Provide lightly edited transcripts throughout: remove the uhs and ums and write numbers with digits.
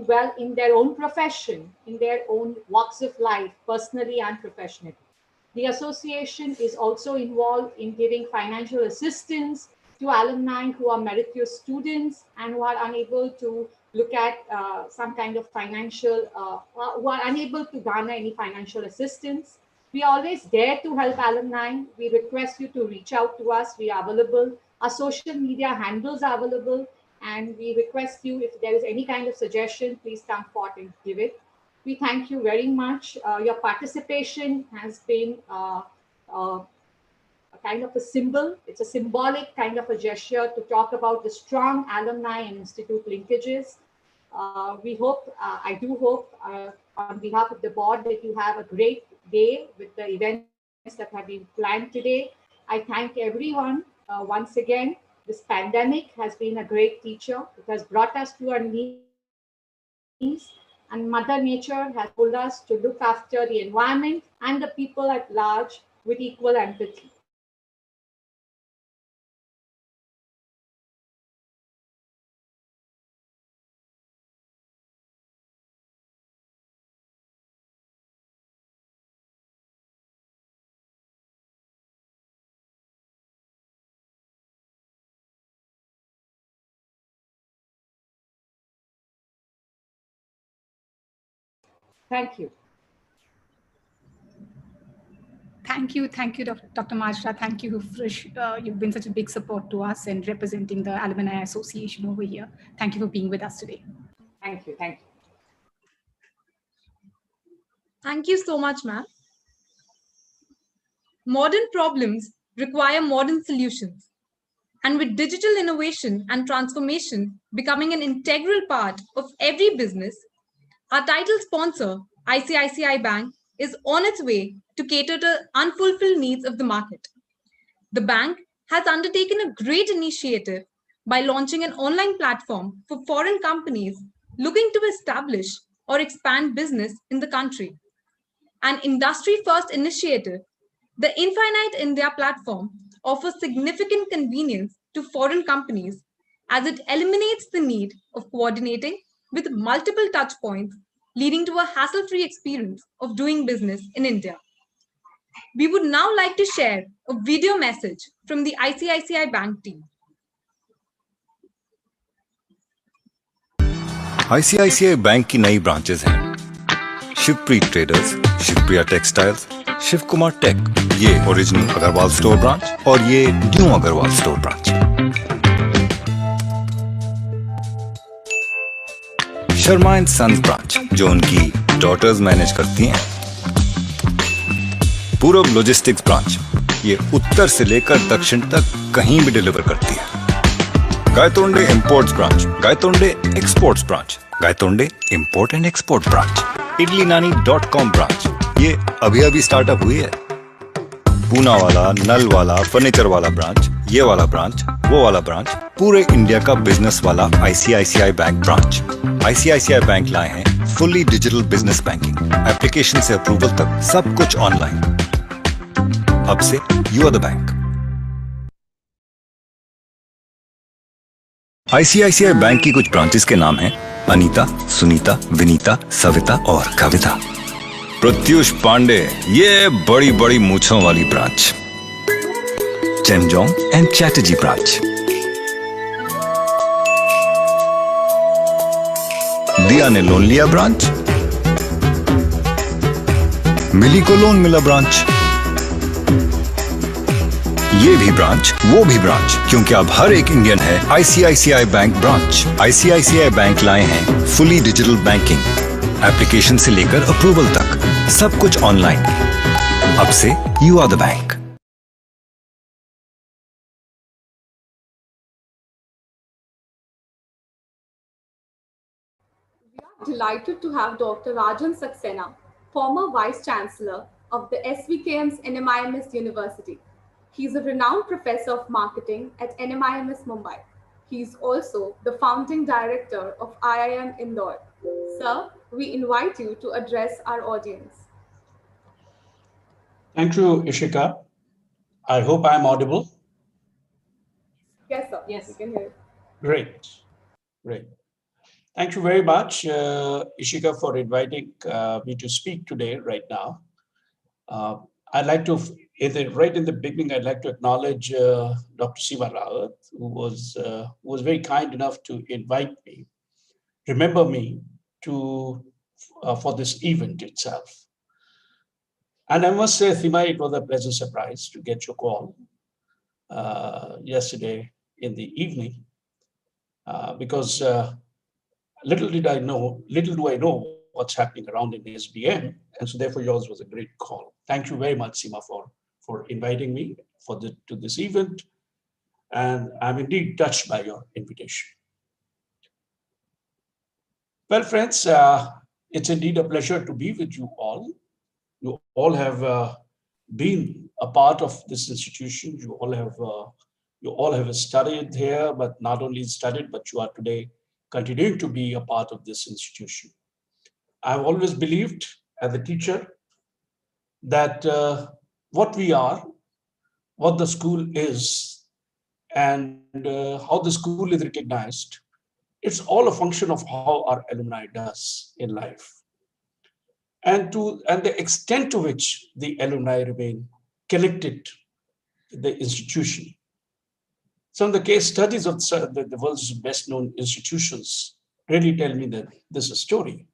do well in their own profession, in their own walks of life, personally and professionally. The association is also involved in giving financial assistance to alumni who are meritorious students and who are unable to look at some kind of financial, who are unable to garner any financial assistance. We are always there to help alumni. We request you to reach out to us. We are available. Our social media handles are available. And we request you, if there is any kind of suggestion, please come forth and give it. We thank you very much. Your participation has been a kind of a symbol. It's a symbolic kind of a gesture to talk about the strong alumni and institute linkages. We hope, I do hope, on behalf of the board, that you have a great day with the events that have been planned today. I thank everyone once again. This pandemic has been a great teacher. It has brought us to our knees, and Mother Nature has told us to look after the environment and the people at large with equal empathy. Thank you. Thank you, Dr. Majra. Thank you, you've been such a big support to us and representing the Alumni Association over here. Thank you for being with us today. Thank you. Thank you. Thank you so much, ma'am. Modern problems require modern solutions. And with digital innovation and transformation becoming an integral part of every business, our title sponsor, ICICI Bank, is on its way to cater to unfulfilled needs of the market. The bank has undertaken a great initiative by launching an online platform for foreign companies looking to establish or expand business in the country. An industry-first initiative, the Infinite India platform offers significant convenience to foreign companies as it eliminates the need of coordinating with multiple touch points, leading to a hassle-free experience of doing business in India. We would now like to share a video message from the ICICI Bank team. ICICI bank की नई branches हैं Shivpreet traders, Shivpriya textiles, Shiv Kumar tech, ये original Agarwal store branch और ये new Agarwal store branch. Sharma and sons branch जो उनकी daughters manage करती हैं। पूरब लॉजिस्टिक्स ब्रांच ये उत्तर से लेकर दक्षिण तक कहीं भी डिलीवर करती है। Gaitonde imports branch, Gaitonde exports branch, Gaitonde import and export branch. idlinaani.com branch ये अभी स्टार्टअप हुई है। पूना वाला, नल वाला, फर्नीचर वाला ब्रांच, ये वाला ब्रांच, वो वाला ब्रांच, पूरे इंडिया का बिजनेस वाला ICICI bank branch. ICICI bank लाए हैं fully digital business banking, application से अप्रूवल तक सब कुछ ऑनलाइन। अब से you are the bank. ICICI bank की कुछ ब्रांचेस के नाम हैं अनीता, सुनीता, विनीता, सविता और कविता। प्रत्युष पांडे ये बड़ी बड़ी मूंछों वाली branch. Chemjong and Chatterjee branch. Diya ने लोन लिया ब्रांच। मिली को लोन मिला ब्रांच। ये भी ब्रांच, वो भी ब्रांच, क्योंकि अब हर एक इंडियन है ICICI bank branch. ICICI bank लाए हैं फुली डिजिटल बैंकिंग, एप्लीकेशन से लेकर अप्रूवल तक सब कुछ ऑनलाइन। अब से you are the bank. We are delighted to have Dr. Rajan Saksena, former Vice Chancellor of the SBM NMIMS University. He is a renowned professor of marketing at NMIMS Mumbai. He is also the founding director of IIM Indore. Sir, we invite you to address our audience. Thank you, Ishika. I hope I am audible. Yes, sir. Yes. You can hear it. Great. Thank you very much, Ishika, for inviting me to speak today, right now. Uh, I'd like to, right in the beginning, I'd like to acknowledge Dr. Siva Rawat, who was very kind enough to invite me, remember me to for this event itself. And I must say, Sima, it was a pleasant surprise to get your call yesterday in the evening, because little do I know what's happening around in SBM, and so therefore yours was a great call. Thank you very much, Seema, for inviting me to this event, and I'm indeed touched by your invitation. Well, friends, it's indeed a pleasure to be with you all. You all have been a part of this institution. You all have studied here, but not only studied, but you are today continuing to be a part of this institution. I've always believed as a teacher that what we are, what the school is, and how the school is recognized, it's all a function of how our alumni does in life, and the extent to which the alumni remain connected to the institution. Some of the case studies of the world's best-known institutions really tell me that this is a story.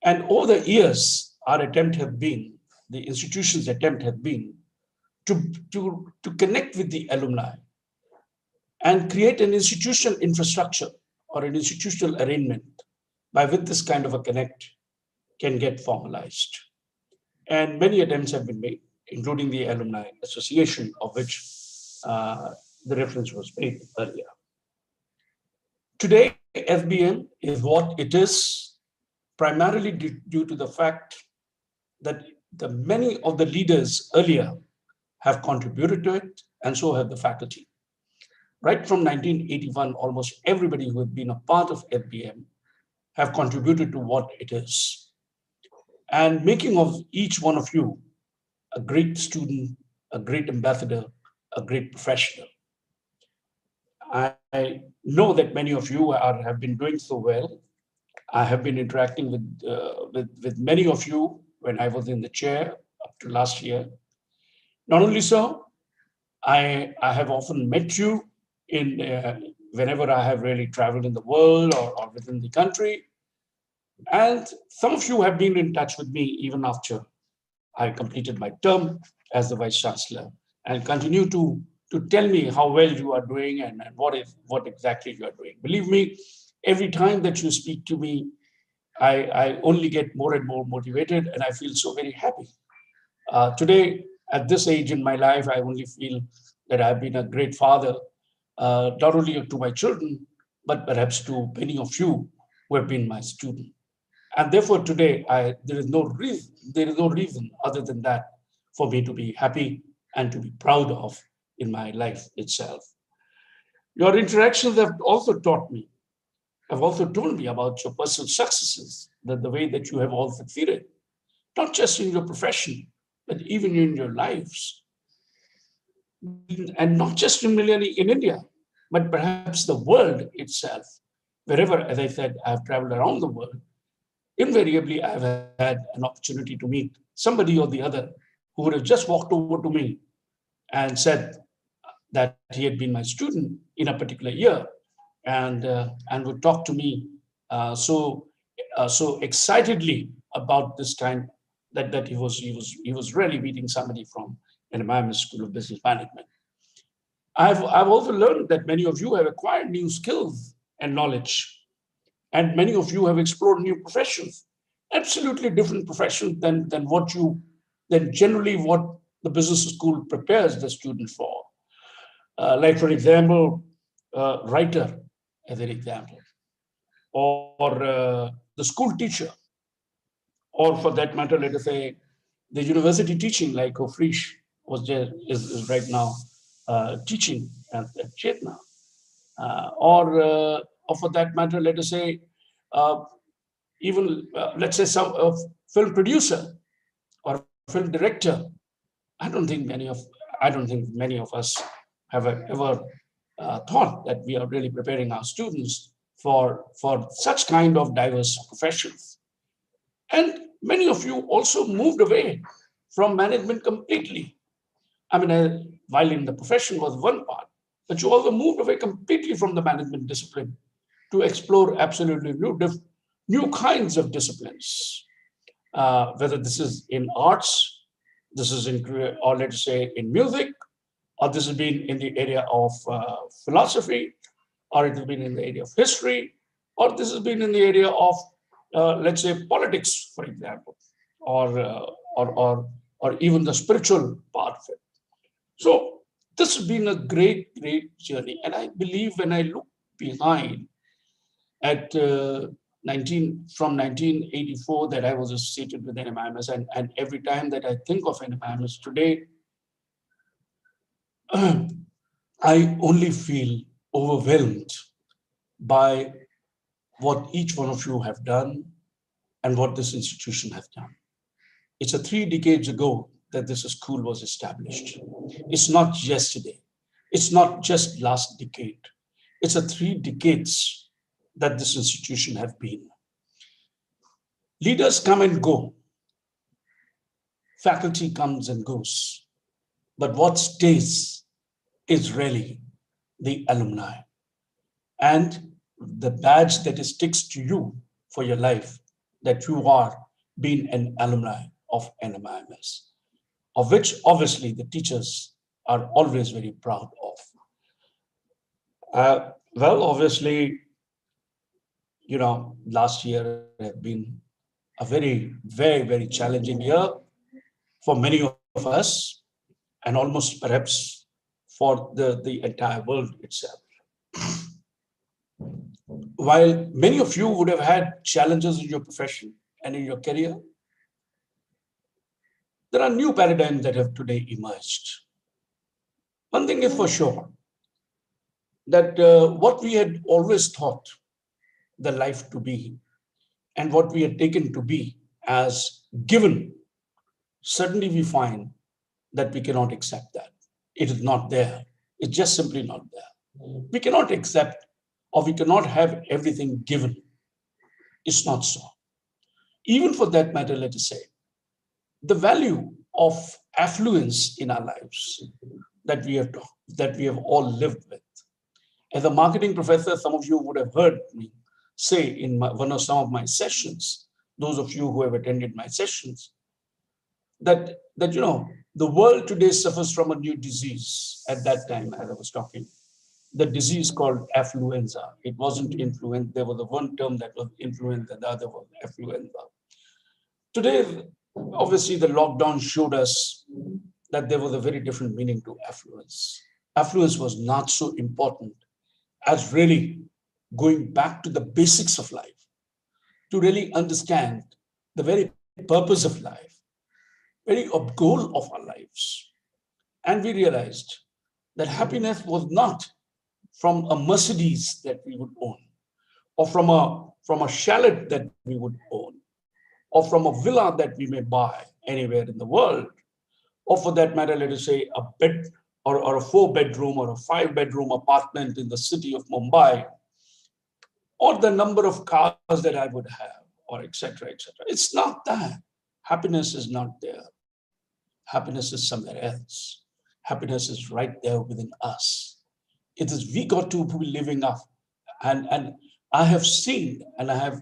And over the years, the institution's attempt has been to connect with the alumni and create an institutional infrastructure or an institutional arrangement by which this kind of a connect can get formalized. And many attempts have been made, including the Alumni Association, of which the reference was made earlier. Today, SBM is what it is primarily due to the fact that many of the leaders earlier have contributed to it, and so have the faculty. Right from 1981, almost everybody who has been a part of SBM have contributed to what it is, and making of each one of you a great student, a great ambassador, a great professional. I know that many of you have been doing so well. I have been interacting with many of you when I was in the chair up to last year. Not only so, I have often met you in whenever I have really traveled in the world or within the country. And some of you have been in touch with me even after I completed my term as the Vice Chancellor, and continue to tell me how well you are doing and what exactly you are doing. Believe me, every time that you speak to me, I only get more and more motivated, and I feel so very happy. Today, at this age in my life, I only feel that I've been a great father, not only to my children, but perhaps to many of you who have been my student. And therefore, today, there is no reason other than that for me to be happy and to be proud of in my life itself. Your interactions have also told me about your personal successes, the way that you have all succeeded, not just in your profession, but even in your lives. And not just merely in India, but perhaps the world itself. Wherever, as I said, I've traveled around the world, invariably I've had an opportunity to meet somebody or the other who would have just walked over to me and said that he had been my student in a particular year, and would talk to me so excitedly about this time that he was really meeting somebody from NMIMS School of Business Management. I've also learned that many of you have acquired new skills and knowledge, and many of you have explored new professions, absolutely different professions than generally what the business school prepares the student for. Like, for example, writer, as an example, or the school teacher, or for that matter, let us say, the university teaching, like Frisch is right now teaching at Chetna, or for that matter, let us say, even let's say some film producer or film director. I don't think many of us have ever thought that we are really preparing our students for such kind of diverse professions. And many of you also moved away from management completely. I mean, while in the profession was one part, but you also moved away completely from the management discipline to explore absolutely new kinds of disciplines, whether this is in arts, this is in, or let's say in music, or this has been in the area of philosophy, or it has been in the area of history, or this has been in the area of, let's say, politics, for example, or even the spiritual part of it. So this has been a great, great journey. And I believe when I look behind at from 1984 that I was associated with NMIMS, and every time that I think of NMIMS today, I only feel overwhelmed by what each one of you have done and what this institution has done. It's 3 decades ago that this school was established. It's not yesterday. It's not just last decade. It's 3 decades that this institution have been. Leaders come and go. Faculty comes and goes. But what stays is really the alumni and the badge that sticks to you for your life, that you are being an alumni of NMIMS, of which obviously the teachers are always very proud of. Well, obviously, you know, last year has been a very, very, very challenging year for many of us, and almost perhaps for the entire world itself. While many of you would have had challenges in your profession and in your career, there are new paradigms that have today emerged. One thing is for sure, that what we had always thought the life to be and what we had taken to be as given, suddenly we find that we cannot accept that. It is not there. It's just simply not there. We cannot accept, or we cannot have everything given. It's not so. Even for that matter, let us say, the value of affluence in our lives that we have all lived with. As a marketing professor, some of you would have heard me say in some of my sessions, those of you who have attended my sessions, that you know, the world today suffers from a new disease. At that time, as I was talking, the disease called affluenza. It wasn't influenza. There was one term that was influenza, the other was affluenza. Today, obviously, the lockdown showed us that there was a very different meaning to affluence. Affluence was not so important as really going back to the basics of life, to really understand the very purpose of life, very goal of our lives. And we realized that happiness was not from a Mercedes that we would own, or from a chalet that we would own, or from a villa that we may buy anywhere in the world, or for that matter, let us say a bed or a 4-bedroom or a 5-bedroom apartment in the city of Mumbai, or the number of cars that I would have, or etc., etc. It's not that. Happiness is not there. Happiness is somewhere else. Happiness is right there within us. It is we got to be living up. And I have seen, and I have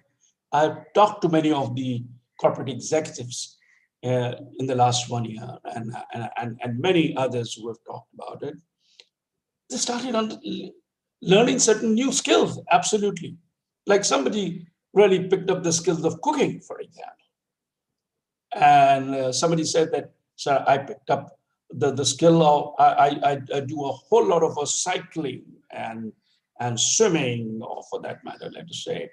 talked to many of the corporate executives in the last 1 year, and many others who have talked about it. They started learning certain new skills, absolutely. Like somebody really picked up the skills of cooking, for example. And somebody said that, sir, I picked up the skill of, I do a whole lot of cycling and swimming, or for that matter, let us say,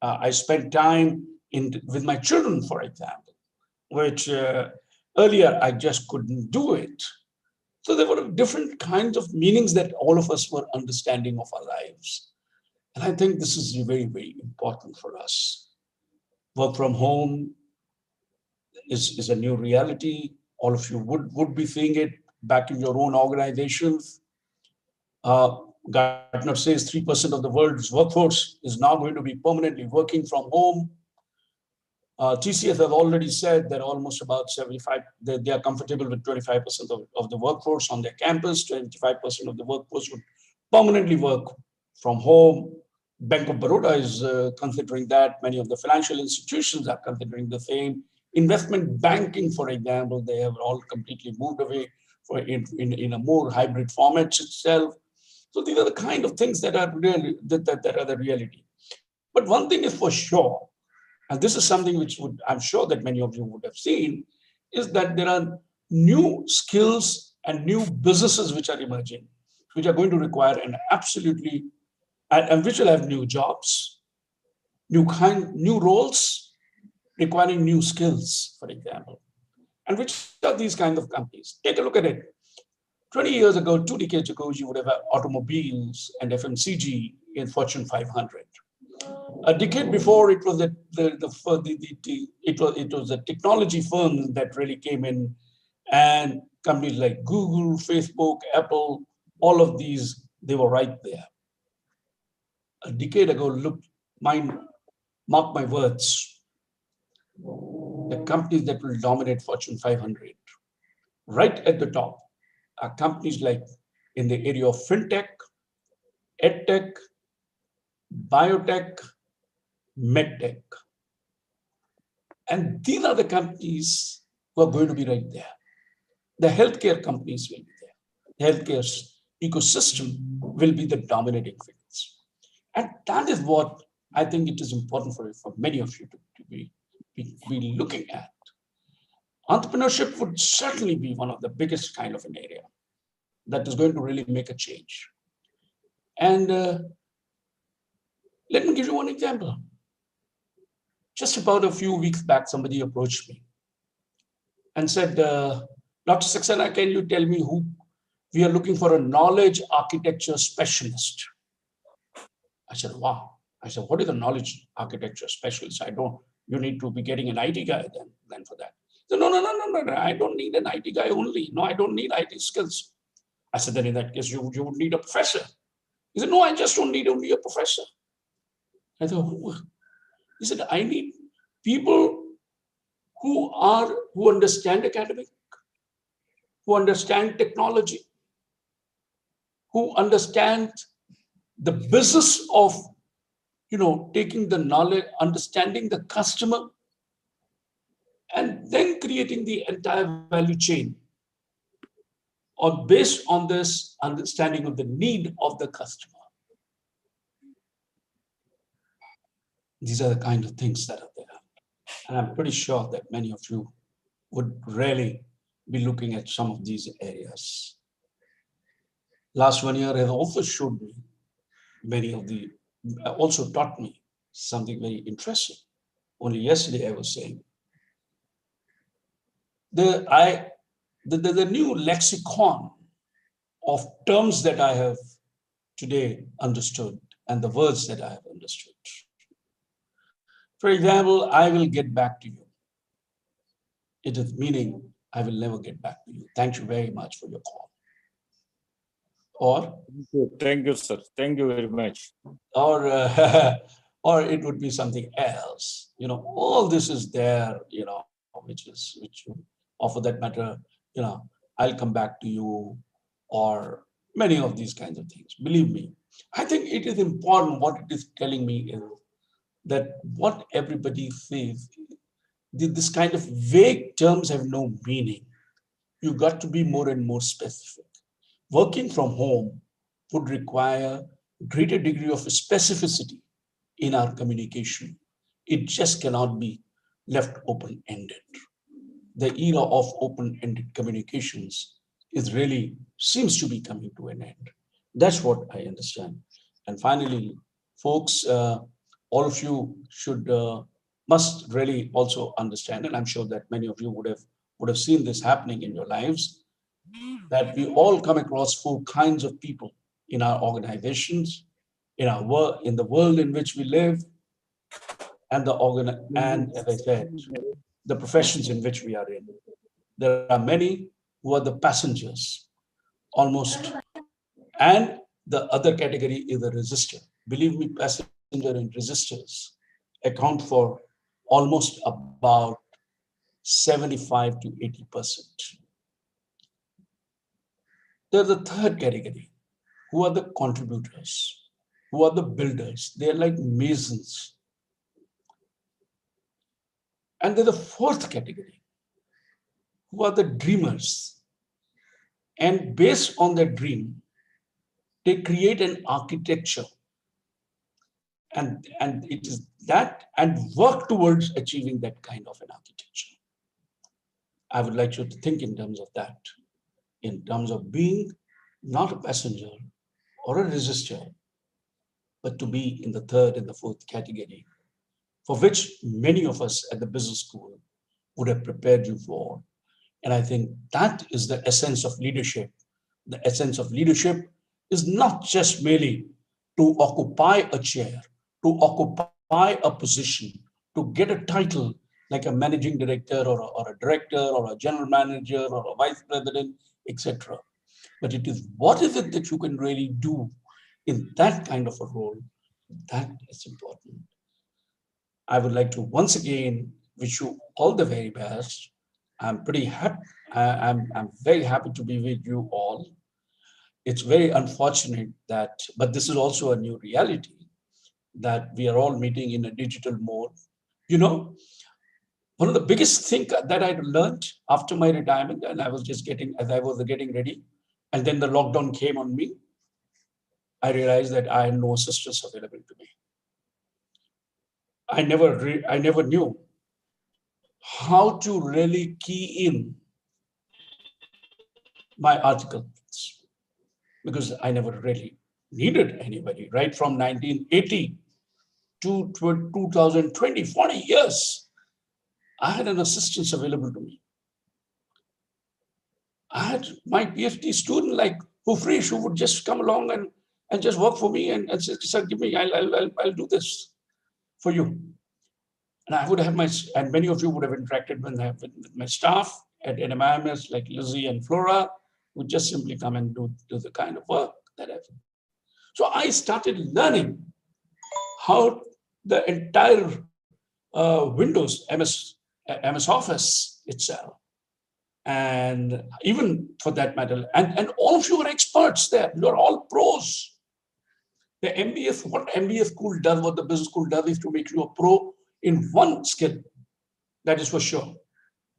I spend time with my children, for example, which earlier I just couldn't do it. So there were different kinds of meanings that all of us were understanding of our lives. And I think this is very, very important for us. Work from home is a new reality. All of you would be seeing it back in your own organizations. Gartner says 3% of the world's workforce is now going to be permanently working from home. TCS have already said that almost about 75, they are comfortable with 25% of the workforce on their campus, 25% of the workforce would permanently work from home. Bank of Baroda is considering that. Many of the financial institutions are considering the same. Investment banking, for example, they have all completely moved away in a more hybrid format itself. So these are the kind of things that are really that are the reality. But one thing is for sure, and this is something which I'm sure that many of you would have seen, is that there are new skills and new businesses which are emerging, which are going to require an absolutely, and which will have new jobs, new roles, requiring new skills, for example. And which are these kind of companies? Take a look at it. 20 years ago, 2 decades ago, you would have automobiles and FMCG in Fortune 500. A decade before, it was the technology firms that really came in, and companies like Google, Facebook, Apple, all of these, they were right there. A decade ago, mark my words, the companies that will dominate Fortune 500, right at the top, are companies like in the area of fintech, edtech, biotech, medtech. And these are the companies who are going to be right there. The healthcare companies will be there. The healthcare ecosystem will be the dominating figures. And that is what I think it is important for many of you to be looking at. Entrepreneurship would certainly be one of the biggest kind of an area that is going to really make a change. And let me give you one example. Just about a few weeks back, somebody approached me and said, Dr. Saksena, can you tell me who we are looking for a knowledge architecture specialist? I said, wow. I said, what is a knowledge architecture specialist? You need to be getting an IT guy then for that. He said, no, I don't need an IT guy only. No, I don't need IT skills. I said, then in that case, you would need a professor. He said, no, I just don't need only a professor. I thought, he said, I need people who understand academic, who understand technology, who understand the business of, taking the knowledge, understanding the customer, and then creating the entire value chain, or based on this understanding of the need of the customer. These are the kind of things that are there. And I'm pretty sure that many of you would really be looking at some of these areas. Last 1 year has also showed me also taught me something very interesting. Only yesterday I was saying, the new lexicon of terms that I have today understood and the words that I have understood. For example, I will get back to you. It is meaning I will never get back to you. Thank you very much for your call. Or thank you, sir. Thank you very much. Or or it would be something else. All this is there. Or for that matter, I'll come back to you, or many of these kinds of things. Believe me, I think it is important. What it is telling me is that what everybody says, this kind of vague terms have no meaning. You got to be more and more specific. Working from home would require a greater degree of specificity in our communication. It just cannot be left open-ended. The era of open-ended communications seems to be coming to an end. That's what I understand. And finally, folks, all of you must really also understand, and I'm sure that many of you would have seen this happening in your lives, that we all come across 4 kinds of people in our organizations, in the world in which we live, and as I said, the professions in which we are in. There are many who are the passengers, almost, and The other category is the resistor. Believe me, passenger and resistors account for almost about 75 to 80%. There's the third category, who are the contributors, who are the builders. They're like masons. And there's the fourth category, who are the dreamers. And based on their dream, they create an architecture. And it is that, and work towards achieving that kind of an architecture. I would like you to think in terms of that, in terms of being not a passenger or a resistor, but to be in the third and the fourth category, for which many of us at the business school would have prepared you for. And I think that is the essence of leadership. The essence of leadership is not just merely to occupy a chair, to occupy a position, to get a title like a managing director or a director or a general manager or a vice president, etc. But it is what is it that you can really do in that kind of a role that is important. I would like to once again wish you all the very best. I'm pretty happy. I'm very happy to be with you all. It's very unfortunate that, but this is also a new reality, that we are all meeting in a digital mode. You know, one of the biggest things that I learned after my retirement, and I was just getting, as I was getting ready, and then the lockdown came on me, I realized that I had no assistance available to me. I never knew how to really key in my articles, because I never really needed anybody. Right from 1980 to 2020, 40 years, I had an assistance available to me. I had my PhD student like Hufresh, who would just come along and just work for me and say, "Sir, give me, I'll do this for you." And I would have and many of you would have interacted with my staff at NMIMS, like Lizzie and Flora, would just simply come and do the kind of work that I've done. So I started learning how the entire Windows, MS Office itself, and even for that matter, and all of you are experts there. You're all pros. The MBA, what MBA school does, what the business school does, is to make you a pro in one skill, that is for sure,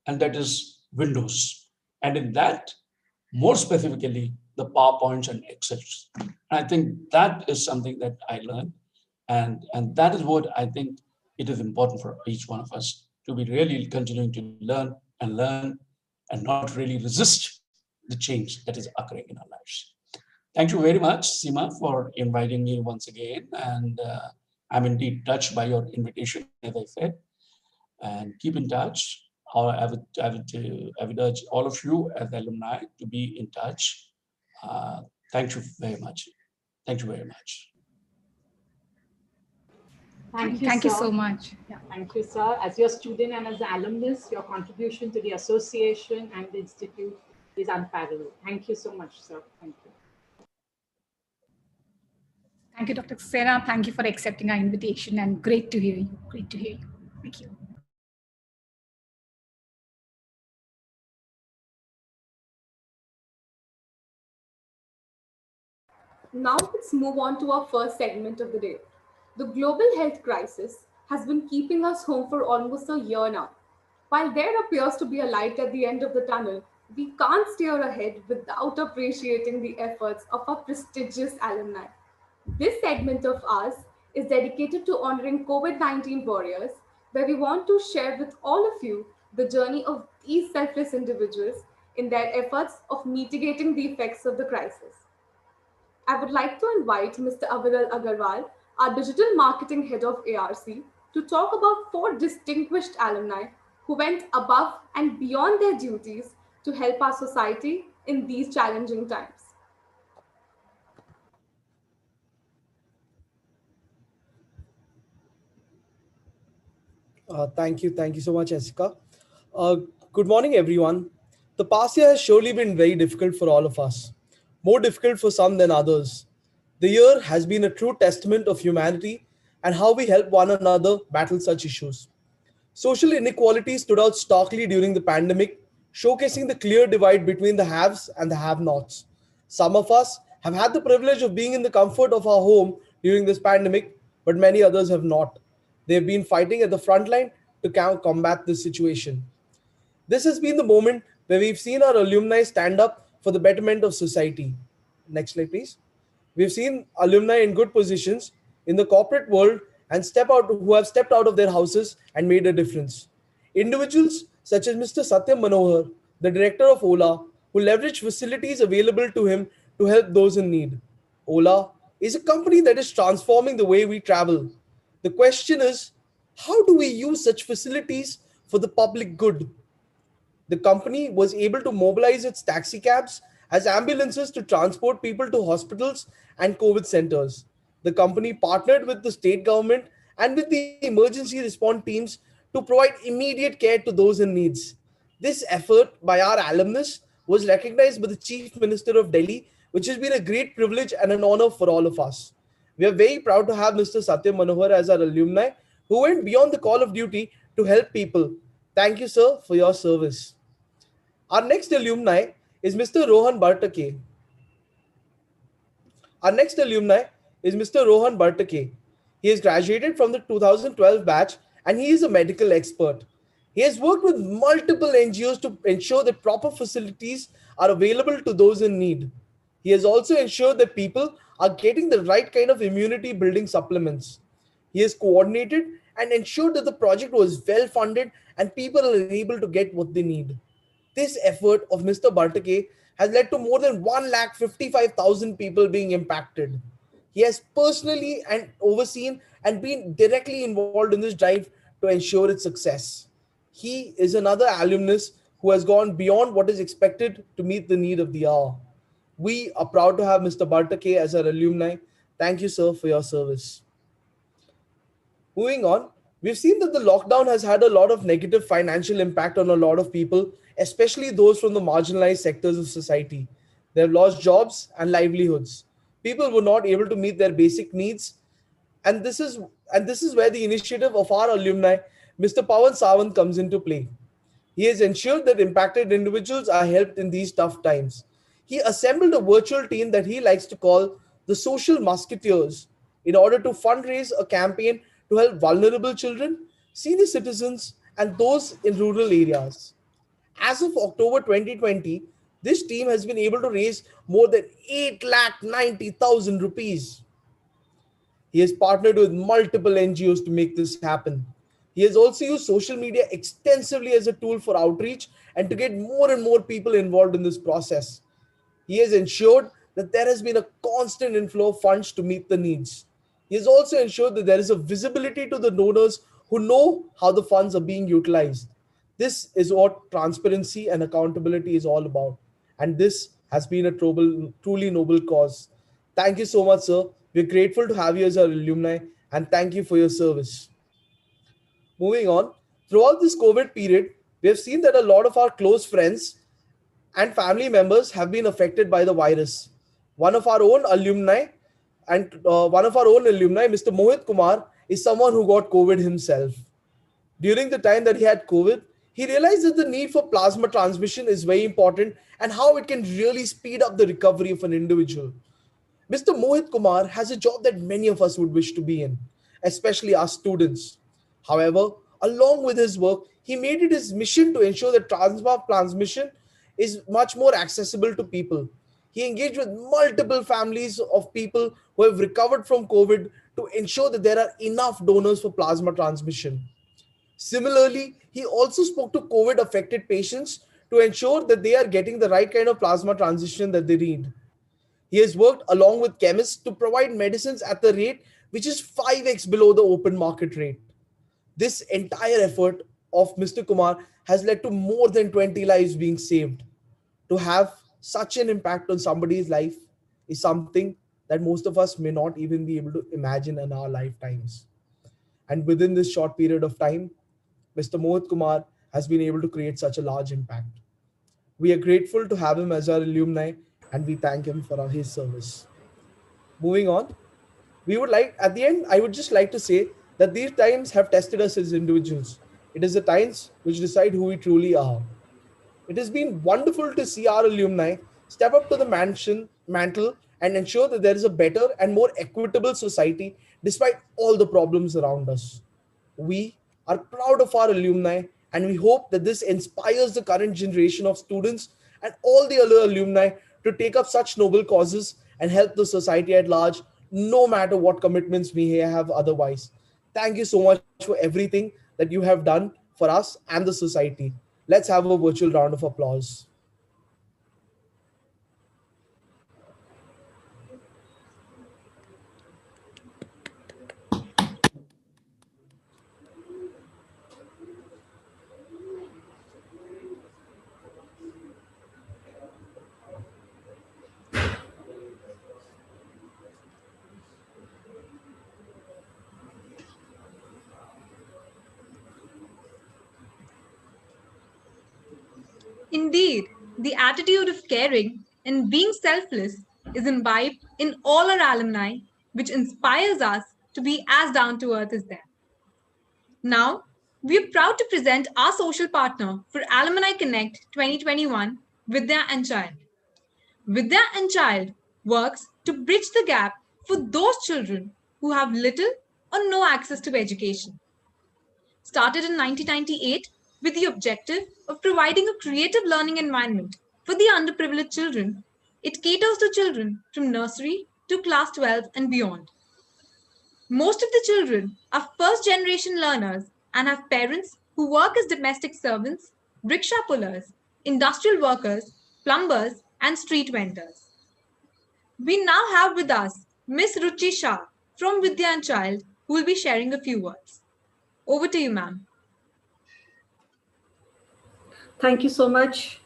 and that is Windows. And in that, more specifically, the PowerPoints and Excels. I think that is something that I learned, and that is what I think it is important for each one of us to be really continuing to learn and not really resist the change that is occurring in our lives. Thank you very much, Seema, for inviting me once again. And I'm indeed touched by your invitation, as I said. And keep in touch. I would urge all of you as alumni to be in touch. Thank you very much. Thank you very much. Thank you so much. Yeah. Thank you, sir. As your student and as an alumnus, your contribution to the association and the institute is unparalleled. Thank you so much, sir. Thank you. Thank you, Dr. Saksena. Thank you for accepting our invitation, and great to hear you. Great to hear you. Thank you. Now let's move on to our first segment of the day. The global health crisis has been keeping us home for almost a year now. While there appears to be a light at the end of the tunnel, we can't steer ahead without appreciating the efforts of our prestigious alumni. This segment of ours is dedicated to honoring COVID-19 warriors, where we want to share with all of you the journey of these selfless individuals in their efforts of mitigating the effects of the crisis. I would like to invite Mr. Aviral Agarwal, our digital marketing head of ARC, to talk about 4 distinguished alumni who went above and beyond their duties to help our society in these challenging times. Thank you. Thank you so much, Jessica. Good morning, everyone. The past year has surely been very difficult for all of us, more difficult for some than others. The year has been a true testament of humanity and how we help one another battle such issues. Social inequality stood out starkly during the pandemic, showcasing the clear divide between the haves and the have nots. Some of us have had the privilege of being in the comfort of our home during this pandemic, but many others have not. They have been fighting at the front line to combat this situation. This has been the moment where we've seen our alumni stand up for the betterment of society. Next slide, please. We've seen alumni in good positions in the corporate world and step out who have stepped out of their houses and made a difference. Individuals such as Mr. Satyam Manohar, the director of Ola, who leveraged facilities available to him to help those in need. Ola is a company that is transforming the way we travel. The question is, how do we use such facilities for the public good? The company was able to mobilize its taxi cabs as ambulances to transport people to hospitals and COVID centers. The company partnered with the state government and with the emergency response teams to provide immediate care to those in needs. This effort by our alumnus was recognized by the Chief Minister of Delhi, which has been a great privilege and an honor for all of us. We are very proud to have Mr. Satyam Manohar as our alumni who went beyond the call of duty to help people. Thank you, sir, for your service. Our next alumni is Mr. Rohan Bartake. Our next alumni is Mr. Rohan Bartake. He has graduated from the 2012 batch and he is a medical expert. He has worked with multiple NGOs to ensure that proper facilities are available to those in need. He has also ensured that people are getting the right kind of immunity building supplements. He has coordinated and ensured that the project was well funded and people are able to get what they need. This effort of Mr. Bartake has led to more than 1,55,000 people being impacted. He has personally and overseen and been directly involved in this drive to ensure its success. He is another alumnus who has gone beyond what is expected to meet the need of the hour. We are proud to have Mr. Bartake as our alumni. Thank you, sir, for your service. Moving on, we've seen that the lockdown has had a lot of negative financial impact on a lot of people, especially those from the marginalized sectors of society. They have lost jobs and livelihoods. People were not able to meet their basic needs, and this is where the initiative of our alumni, Mr. Pawan Sawant, comes into play. He has ensured that impacted individuals are helped in these tough times. He assembled a virtual team that he likes to call the Social Musketeers in order to fundraise a campaign to help vulnerable children, senior citizens, and those in rural areas. As of October 2020, this team has been able to raise more than 8,90,000 rupees. He has partnered with multiple NGOs to make this happen. He has also used social media extensively as a tool for outreach and to get more and more people involved in this process. He has ensured that there has been a constant inflow of funds to meet the needs. He has also ensured that there is a visibility to the donors who know how the funds are being utilized. This is what transparency and accountability is all about. And this has been a truly noble cause. Thank you so much, sir. We're grateful to have you as our alumni and thank you for your service. Moving on, throughout this COVID period, we have seen that a lot of our close friends and family members have been affected by the virus. One of our own alumni Mr. Mohit Kumar, is someone who got COVID himself. During the time that he had COVID, he realized that the need for plasma transmission is very important and how it can really speed up the recovery of an individual. Mr. Mohit Kumar has a job that many of us would wish to be in, especially our students. However, along with his work, he made it his mission to ensure that plasma transmission is much more accessible to people. He engaged with multiple families of people who have recovered from COVID to ensure that there are enough donors for plasma transmission. Similarly, he also spoke to COVID affected patients to ensure that they are getting the right kind of plasma transition that they need. He has worked along with chemists to provide medicines at the rate which is 5x below the open market rate. This entire effort of Mr. Kumar has led to more than 20 lives being saved. To have such an impact on somebody's life is something that most of us may not even be able to imagine in our lifetimes. And within this short period of time, Mr. Mohit Kumar has been able to create such a large impact. We are grateful to have him as our alumni and we thank him for his service. Moving on, at the end, I would just like to say that these times have tested us as individuals. It is the times which decide who we truly are. It has been wonderful to see our alumni step up to the mantle and ensure that there is a better and more equitable society despite all the problems around us. We are proud of our alumni, and we hope that this inspires the current generation of students and all the other alumni to take up such noble causes and help the society at large, no matter what commitments we may have otherwise. Thank you so much for everything that you have done for us and the society. Let's have a virtual round of applause. Indeed, the attitude of caring and being selfless is imbibed in all our alumni, which inspires us to be as down to earth as them. Now, we are proud to present our social partner for Alumni Connect 2021, Vidya and Child. Vidya and Child works to bridge the gap for those children who have little or no access to education. Started in 1998 with the objective of providing a creative learning environment for the underprivileged children, it caters to children from nursery to class 12 and beyond. Most of the children are first-generation learners and have parents who work as domestic servants, rickshaw pullers, industrial workers, plumbers, and street vendors. We now have with us Miss Ruchi Shah from Vidya and Child, who will be sharing a few words. Over to you, ma'am. Thank you so much.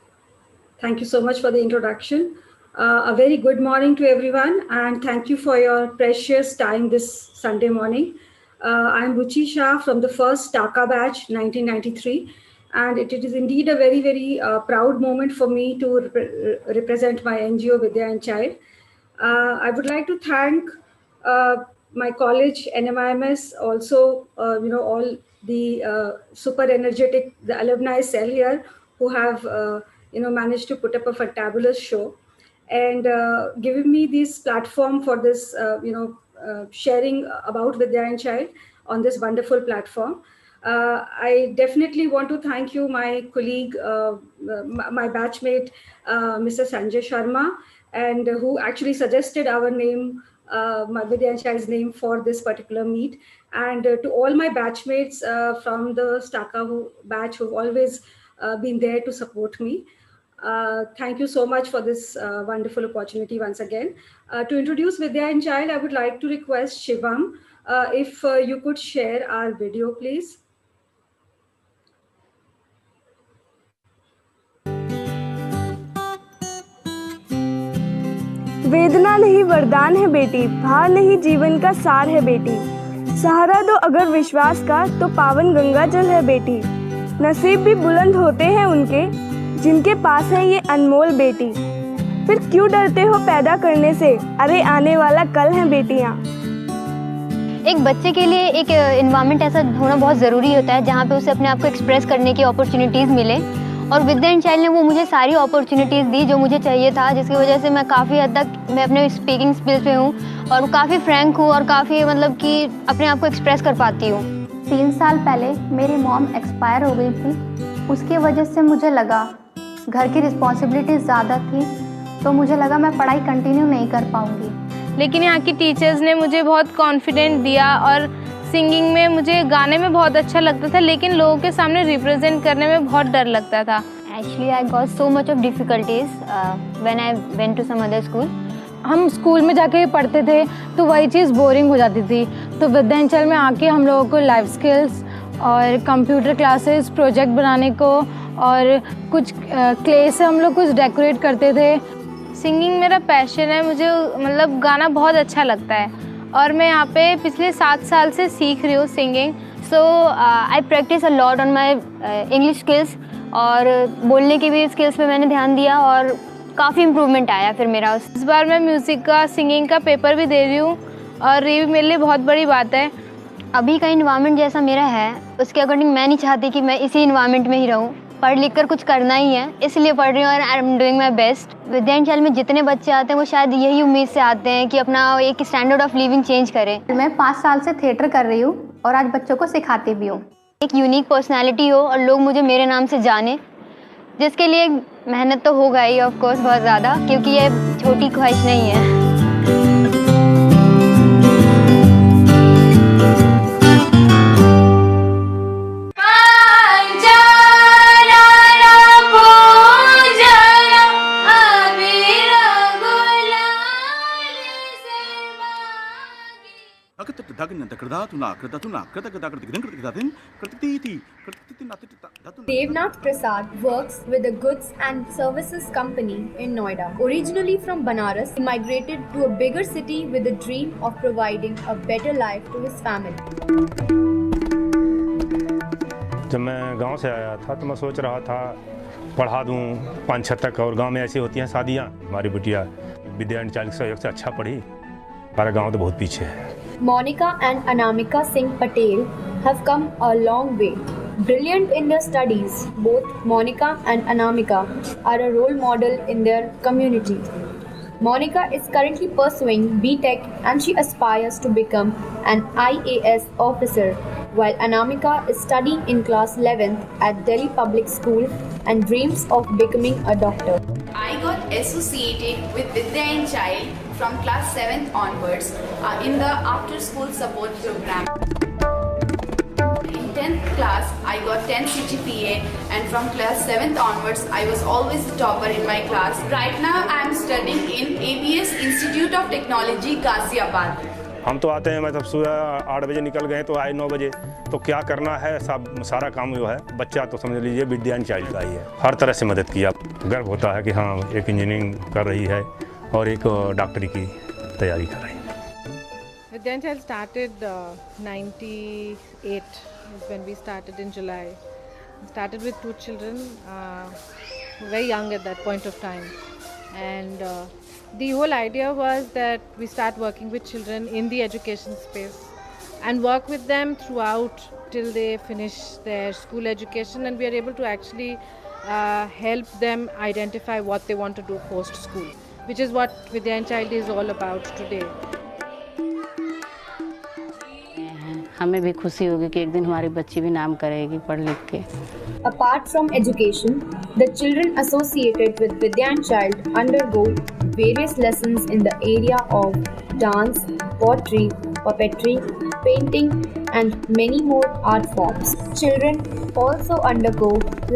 Thank you so much for the introduction. A very good morning to everyone, and thank you for your precious time this Sunday morning. I'm Ruchi Shah from the first TACA batch, 1993, and it is indeed a very, very proud moment for me to represent my NGO, Vidya and Child. I would like to thank my college, NMIMS, also, all the super energetic, the alumni cell here who have, managed to put up a fantabulous show and giving me this platform for this, sharing about Vidya and Child on this wonderful platform. I definitely want to thank you, my colleague, my batchmate, Mr. Sanjay Sharma, and who actually suggested our name, my Vidya and Child's name for this particular meet. And to all my batchmates from the Staka batch who've always been there to support me. Thank you so much for this wonderful opportunity once again. To introduce Vidya and Child, I would like to request Shivam, if you could share our video, please. वेदना नहीं वरदान है बेटी, भार नहीं जीवन का सार है बेटी, सहारा दो अगर विश्वास का तो पावन गंगा जल है बेटी, नसीब भी बुलंद होते हैं उनके जिनके पास है ये अनमोल बेटी, फिर क्यों डरते हो पैदा करने से, अरे आने वाला कल है बेटियाँ। एक बच्चे के लिए एक एनवायरनमेंट ऐसा होना बहुत ज़रूरी होता है जहाँ पे उसे अपने आप को एक्सप्रेस करने की अपॉर्चुनिटीज़ मिले, और विद्या एंड चाइल्ड ने वो मुझे सारी अपॉर्चुनिटीज़ दी जो मुझे चाहिए था, जिसकी वजह से मैं काफ़ी हद तक मैं अपने स्पीकिंग स्किल्स पे हूँ और काफ़ी फ्रैंक हूँ और काफ़ी मतलब कि अपने आप को एक्सप्रेस कर पाती हूँ। 3 साल पहले मेरी मॉम एक्सपायर हो गई थी, उसकी वजह से मुझे लगा घर की रिस्पॉन्सिबिलिटीज़ ज़्यादा थी, तो मुझे लगा मैं पढ़ाई कंटिन्यू नहीं कर पाऊँगी। लेकिन यहाँ की टीचर्स ने मुझे बहुत कॉन्फिडेंट दिया और सिंगिंग में मुझे गाने में बहुत अच्छा लगता था, लेकिन लोगों के सामने रिप्रेजेंट करने में बहुत डर लगता था। Actually, I got so much of difficulties when I went to some other school. हम स्कूल में जाके पढ़ते थे तो वही चीज़ बोरिंग हो जाती थी, तो विद्या एंड चाइल्ड में आके हम लोगों को लाइफ स्किल्स और कंप्यूटर क्लासेस, प्रोजेक्ट बनाने को और कुछ क्ले से हम लोग कुछ डेकोरेट करते थे। सिंगिंग मेरा पैशन है, मुझे मतलब गाना बहुत अच्छा लगता है और मैं यहाँ पे पिछले 7 साल से सीख रही हूँ singing. So I practice a lot on my English skills और बोलने की भी स्किल्स पे मैंने ध्यान दिया, और काफ़ी इम्प्रूवमेंट आया फिर मेरा। इस बार मैं म्यूज़िक का, सिंगिंग का पेपर भी दे रही हूँ और ये भी मेरे लिए बहुत बड़ी बात है। अभी का इन्वायरमेंट जैसा मेरा है उसके अकॉर्डिंग मैं नहीं चाहती कि मैं इसी इन्वायरमेंट में ही रहूँ। पढ़ लिख कर कुछ करना ही है, इसलिए पढ़ रही हूँ और I am doing my best. Vidya and child में जितने बच्चे आते हैं वो शायद यही उम्मीद से आते हैं कि अपना एक स्टैंडर्ड ऑफ लिविंग चेंज करें। मैं 5 साल से थिएटर कर रही हूँ और आज बच्चों को सिखाती भी हूँ। एक यूनिक पर्सनैलिटी हो और लोग मुझे मेरे नाम से जाने, जिसके लिए मेहनत तो होगा ही ऑफ कोर्स बहुत ज़्यादा, क्योंकि ये छोटी ख्वाहिश नहीं है। Devnath Prasad works with a goods and services company in Noida. Originally from Banaras, he migrated to a bigger city with the dream of providing a better life to his family. जब मैं गांव से आया था तो मैं सोच रहा था पढ़ा दूं 5-6 तक, और गांव में ऐसी होती हैं शादियां। हमारी बिटिया विद्या एंड चाइल्ड सहयोग से अच्छा पढ़ी, हमारा गांव तो बहुत पीछे है। Monica and Anamika Singh Patel have come a long way. Brilliant in their studies, both Monica and Anamika are a role model in their community. Monica is currently pursuing B.Tech and she aspires to become an IAS officer, while Anamika is studying in class 11th at Delhi Public School and dreams of becoming a doctor. I got associated with Vidya and Child from class 7th onwards in the after school support program. In 10th class, I got 10 CGPA, and from class 7th onwards, I was always the topper in my class. Right now, I am studying in ABS Institute of Technology, Ghaziabad. हम तो आते हैं, मतलब सुबह 8 बजे निकल गए तो आए 9 बजे, तो क्या करना है सब सारा काम जो है बच्चा तो समझ लीजिए विद्या एंड चाइल्ड का ही है। हर तरह से मदद किया, गर्व होता है कि हाँ एक इंजीनियरिंग कर रही है और एक डॉक्टरी की तैयारी कर रही है। Vidya and Child started 98 is when we started in July. Started with 2 children, very young at that point of time, and the whole idea was that we start working with children in the education space and work with them throughout till they finish their school education, and we are able to actually help them identify what they want to do post school, which is what Vidya and Child is all about today. हमें भी खुशी होगी कि एक दिन हमारी बच्ची भी नाम करेगी पढ़ लिख के। Apart from education, the children associated with Vidya and Child undergo various lessons in the area of dance, pottery, puppetry, painting, and many more art forms. Children also undergo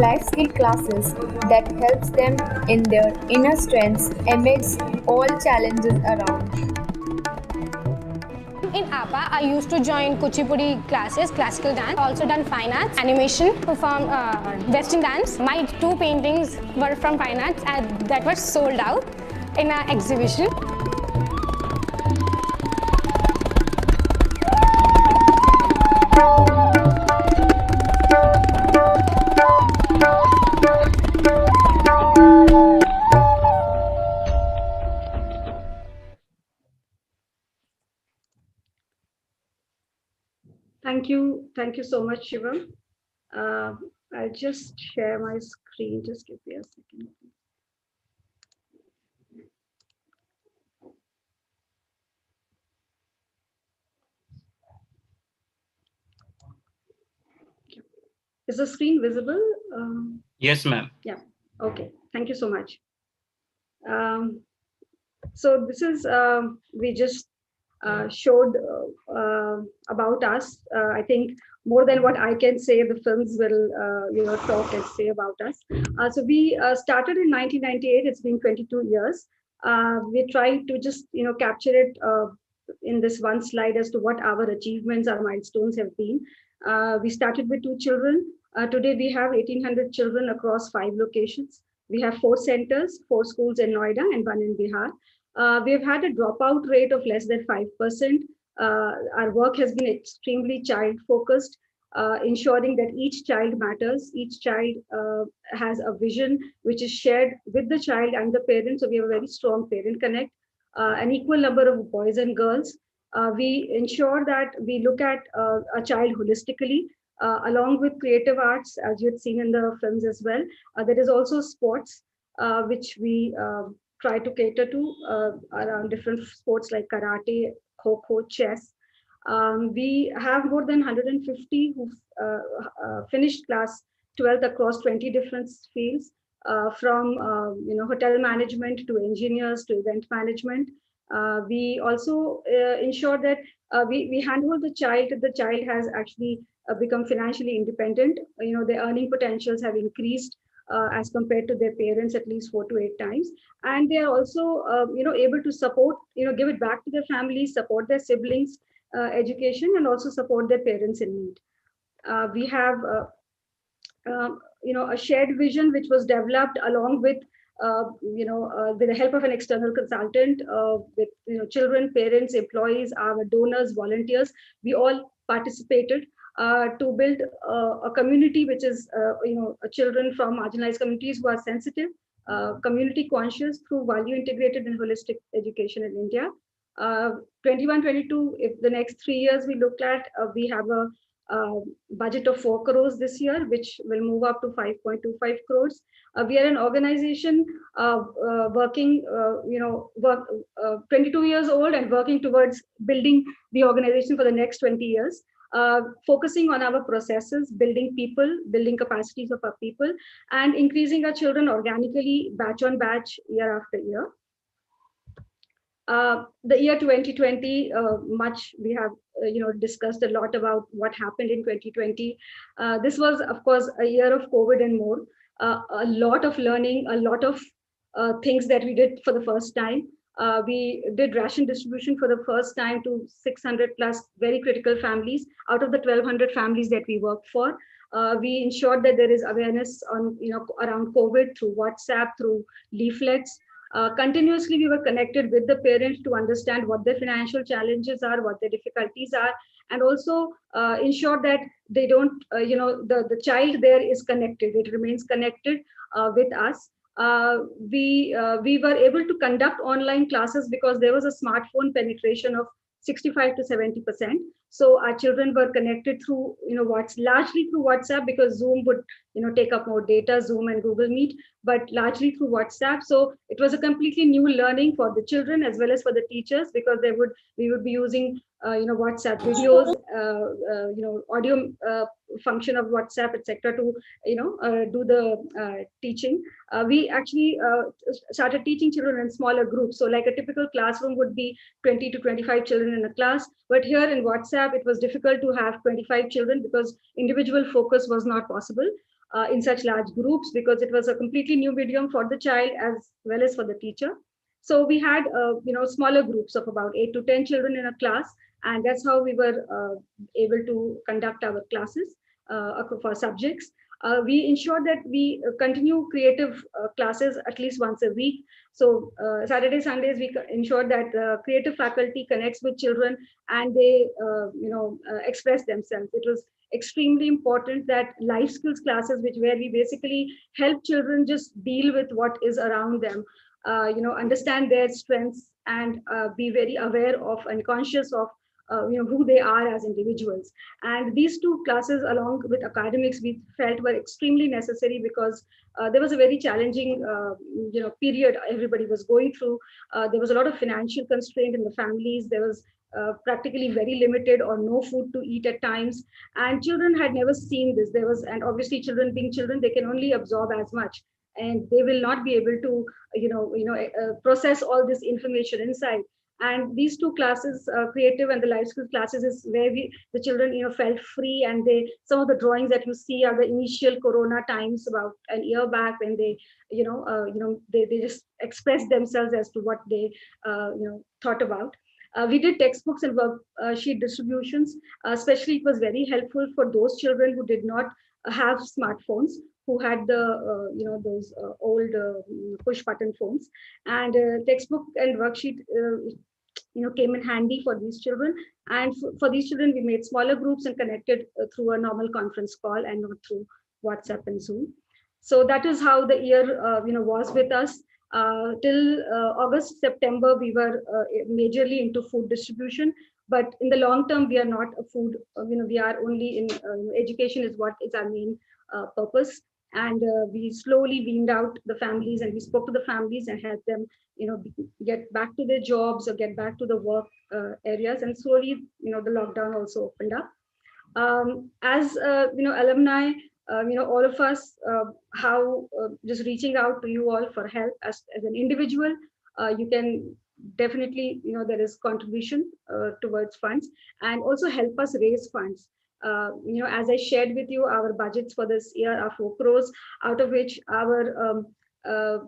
life skill classes that helps them in their inner strengths amidst all challenges around. In APA, I used to join Kuchipudi classes, classical dance, also done fine arts, animation, perform western dance. My 2 paintings were from fine arts and that were sold out in an exhibition. Thank you so much, Shivam. I'll just share my screen. Just give me a second. Is the screen visible? Yes, ma'am. Yeah. Okay. Thank you so much. So this is we just showed about us. I think more than what I can say, the films will talk and say about us. So we started in 1998. It's been 22 years. We're trying to just capture it in this one slide as to what our achievements, our milestones have been. We started with 2 children. Today we have 1,800 children across 5 locations. We have 4 centers, 4 schools in Noida and 1 in Bihar. We've had a dropout rate of less than 5%. Our work has been extremely child focused. ensuring that each child matters, each child has a vision which is shared with the child and the parents. So we have a very strong parent connect, an equal number of boys and girls. We ensure that we look at a child holistically, along with creative arts, as you had seen in the films as well. There is also sports, which we try to cater to around different sports like karate, kho-kho, chess. We have more than 150 who finished class 12th across 20 different fields, from hotel management to engineers to event management. We also ensure that we handhold the child. The child has actually become financially independent. Their earning potentials have increased as compared to their parents at least 4 to 8 times, and they are also able to support, give it back to their families, support their siblings education, and also support their parents in need. We have a shared vision which was developed along with with the help of an external consultant, with children, parents, employees, our donors, volunteers. We all participated to build a community which is children from marginalized communities who are sensitive, community conscious through value integrated and holistic education in India. 21-22, if the next 3 years we look at, we have a budget of 4 crores this year, which will move up to 5.25 crores. We are an organization working, 22 years old and working towards building the organization for the next 20 years, focusing on our processes, building people, building capacities of our people, and increasing our children organically, batch on batch, year after year. The year 2020, much we have discussed a lot about what happened in 2020. This was, of course, a year of COVID and more. A lot of learning, a lot of things that we did for the first time. We did ration distribution for the first time to 600 plus very critical families out of the 1,200 families that we work for. We ensured that there is awareness on around COVID through WhatsApp, through leaflets. Continuously, we were connected with the parents to understand what their financial challenges are, what their difficulties are, and also ensure that they don't, the child there is connected. It remains connected with us. We were able to conduct online classes because there was a smartphone penetration of 65 to 70%. So our children were connected through, largely through WhatsApp, because Zoom would, take up more data, Zoom and Google Meet, but largely through WhatsApp. So it was a completely new learning for the children as well as for the teachers, because we would be using, WhatsApp videos, audio function of WhatsApp, etc., to, do the teaching. We actually started teaching children in smaller groups. So like a typical classroom would be 20 to 25 children in a class. But here in WhatsApp, it was difficult to have 25 children because individual focus was not possible in such large groups, because it was a completely new medium for the child as well as for the teacher. So we had, smaller groups of about 8 to 10 children in a class. And that's how we were able to conduct our classes for subjects. We ensure that we continue creative classes at least once a week. So Saturday, Sundays, we ensure that creative faculty connects with children and they, express themselves. It was extremely important that life skills classes, where we basically help children just deal with what is around them, understand their strengths and be very aware of and conscious of who they are as individuals. And these two classes, along with academics, we felt were extremely necessary because there was a very challenging, period everybody was going through. There was a lot of financial constraint in the families. There was practically very limited or no food to eat at times, and children had never seen this. And obviously, children being children, they can only absorb as much, and they will not be able to, process all this information inside. And these two classes, creative and the life skills classes, is where the children, felt free. And some of the drawings that you see are the initial Corona times, about a year back, when they, they just expressed themselves as to what they, thought about. We did textbooks and worksheet distributions. Especially, it was very helpful for those children who did not have smartphones, who had the, those old push button phones. And textbook and worksheet came in handy for these children. And for these children, we made smaller groups and connected through a normal conference call and not through WhatsApp and Zoom. So that is how the year was with us. Till August, September, we were majorly into food distribution. But in the long term, we are not a food, we are only in education is what is our main purpose. And we slowly weaned out the families, and we spoke to the families and helped them, get back to their jobs or get back to the work areas. And slowly, the lockdown also opened up. As alumni, all of us, how just reaching out to you all for help as an individual, you can definitely, there is contribution towards funds, and also help us raise funds. As I shared with you, our budgets for this year are 4 crores, out of which our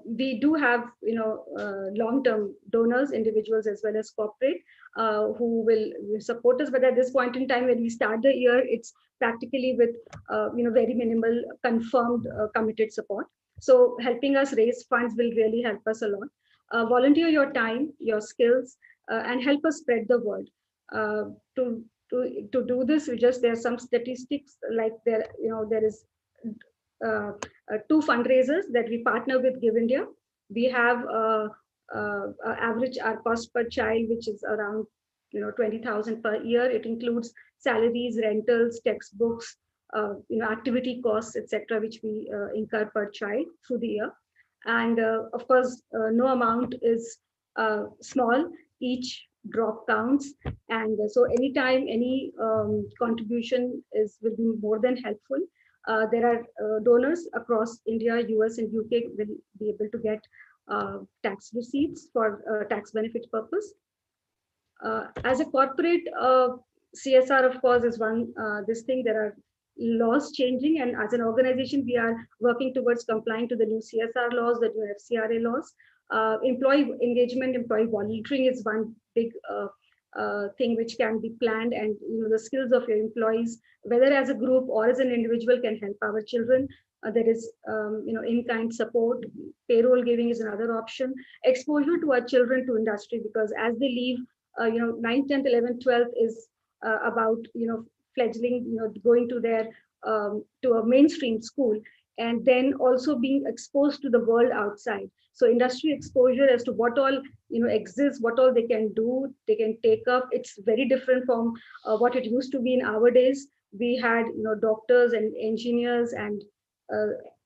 we do have long-term donors, individuals as well as corporate, who will support us. But at this point in time, when we start the year, it's practically with very minimal confirmed committed support. So helping us raise funds will really help us a lot. Volunteer your time, your skills, and help us spread the word. To do this, there are some statistics, like there is 2 fundraisers that we partner with Give India. We have average our cost per child, which is around 20,000 per year. It includes salaries, rentals, textbooks, activity costs, etc., which we incur per child through the year. And of course, no amount is small. Each drop counts, and so anytime any contribution will be more than helpful. There are donors across India, US, and UK will be able to get tax receipts for tax benefit purpose. As a corporate, CSR, of course, is one this thing. There are laws changing, and as an organization, we are working towards complying to the new CSR laws, the new FCRA laws. Employee engagement, employee volunteering is one big thing which can be planned, and the skills of your employees, whether as a group or as an individual, can help our children. There is in-kind support. Payroll giving is another option. Exposure to our children to industry, because as they leave 9th, 10th, 11th, 12th is about fledgling, going to their to a mainstream school, and then also being exposed to the world outside. So industry exposure as to what all exists, what all they can do, they can take up. It's very different from what it used to be in our days. We had doctors and engineers, and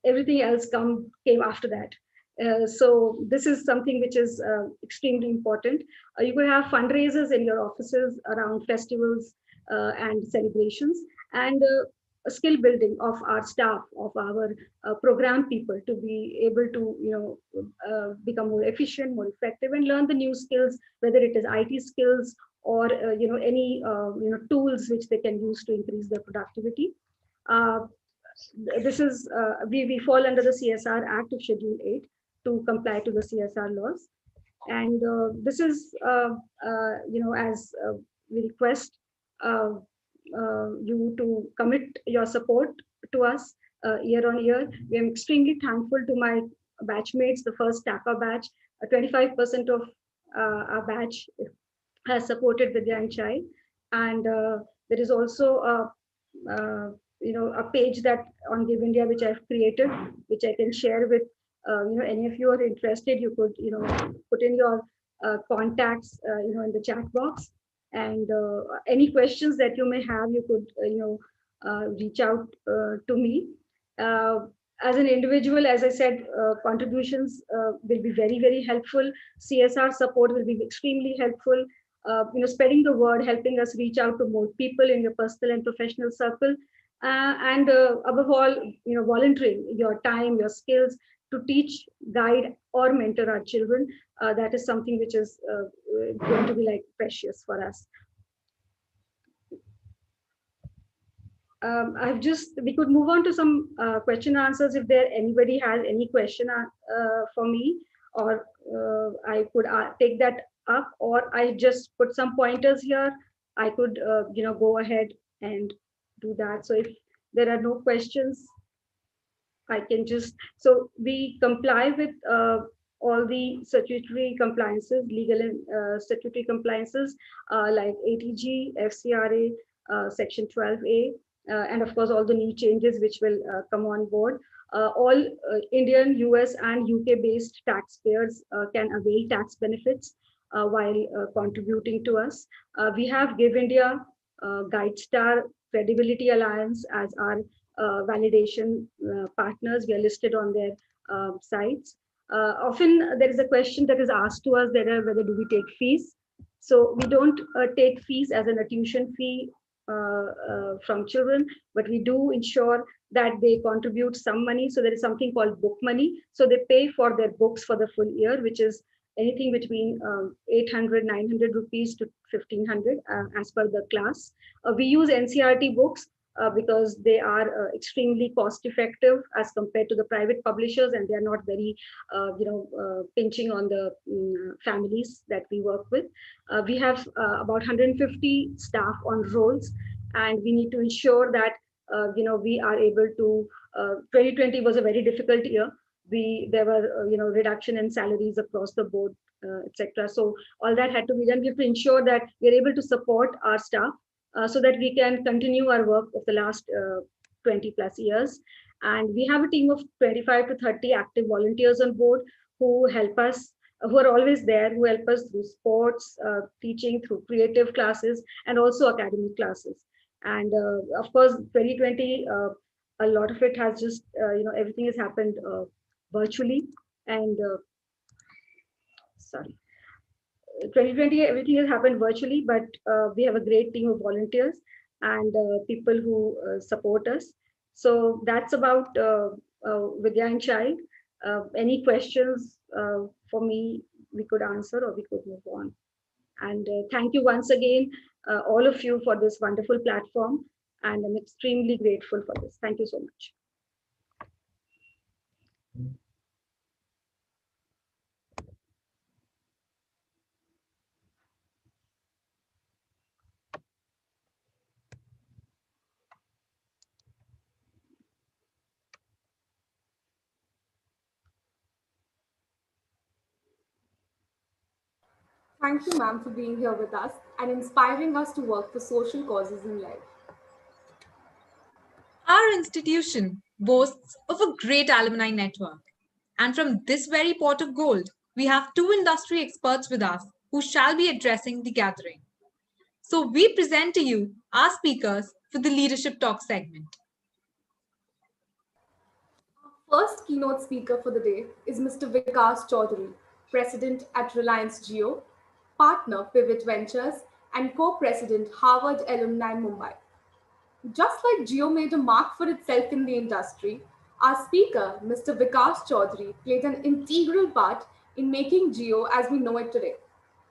everything else came after that. So this is something which is extremely important. You could have fundraisers in your offices around festivals and celebrations, and skill building of our staff, of our program people, to be able to become more efficient, more effective, and learn the new skills, whether it is IT skills or any tools which they can use to increase their productivity. This is we fall under the CSR Act of Schedule 8 to comply to the CSR laws, and this is as we request you to commit your support to us year on year. We am extremely thankful to my batchmates, the first TAPA batch. 25% of our batch has supported Vidya and Child, and there is also a page that on Give India which I've created, which I can share with any of you are interested. You could put in your contacts in the chat box, and any questions that you may have, you could reach out to me. As an individual, as I said, contributions will be very, very helpful. CSR support will be extremely helpful. Spreading the word, helping us reach out to more people in your personal and professional circle, and above all, volunteering your time, your skills to teach, guide, or mentor our children. That is something which is going to be like precious for us. We could move on to some question answers if anybody has any question for me, or I could take that up, or I just put some pointers here. I could go ahead and do that. So if there are no questions, I can just, so we comply with all the statutory compliances, legal and statutory compliances like ATG, FCRA, Section 12A, and of course all the new changes which will come on board. All Indian, US, and UK-based taxpayers can avail tax benefits while contributing to us. We have Give India, GuideStar, Credibility Alliance as our validation partners. We are listed on their sites. Often there is a question that is asked to us that whether do we take fees. So we don't take fees as a tuition fee from children, but we do ensure that they contribute some money. So there is something called book money. So they pay for their books for the full year, which is anything between 800, 900 rupees to 1500 as per the class. We use NCERT books because they are extremely cost effective as compared to the private publishers, and they are not very pinching on the families that we work with. We have about 150 staff on rolls, and we need to ensure that we are able to 2020 was a very difficult year. There were reduction in salaries across the board, etc. So all that had to be done. We have to ensure that we are able to support our staff so that we can continue our work of the last 20 plus years. And we have a team of 25 to 30 active volunteers on board who help us, who are always there, who help us through sports, teaching, through creative classes, and also academic classes. And of course, 2020, a lot of it has just, everything has happened virtually. And 2020, everything has happened virtually, but we have a great team of volunteers and people who support us. So that's about Vidya and Child. Any questions for me, we could answer or we could move on. And thank you once again, all of you, for this wonderful platform. And I'm extremely grateful for this. Thank you so much. Thank you, ma'am, for being here with us and inspiring us to work for social causes in life. Our institution boasts of a great alumni network. And from this very pot of gold, we have two industry experts with us who shall be addressing the gathering. So we present to you our speakers for the Leadership Talk segment. First keynote speaker for the day is Mr. Vikas Chaudhary, President at Reliance Jio, Partner Pivot Ventures, and Co-President Harvard Alumni Mumbai. Just like Jio made a mark for itself in the industry, our speaker, Mr. Vikas Chaudhary, played an integral part in making Jio as we know it today.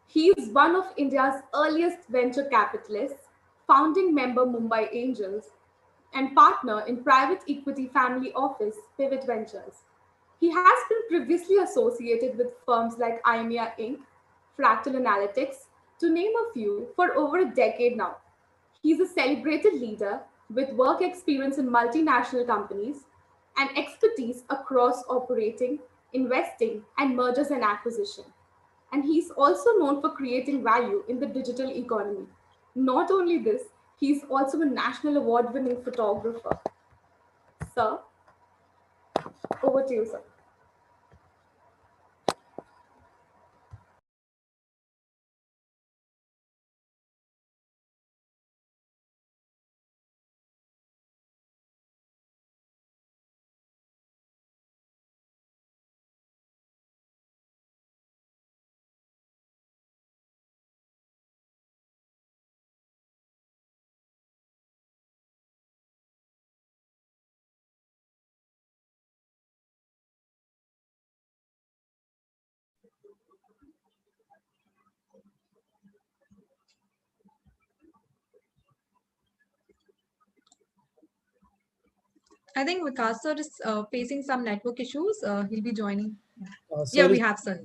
He is one of India's earliest venture capitalists, founding member Mumbai Angels, and partner in private equity family office Pivot Ventures. He has been previously associated with firms like IMEA Inc., Fractal Analytics, to name a few, for over a decade now. He's a celebrated leader with work experience in multinational companies and expertise across operating, investing, and mergers and acquisition. And he's also known for creating value in the digital economy. Not only this, he's also a national award-winning photographer. Sir, over to you, sir. I think Vikas sir is facing some network issues. He'll be joining. Yeah, we have sir.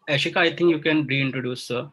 Ashika, I think you can reintroduce sir.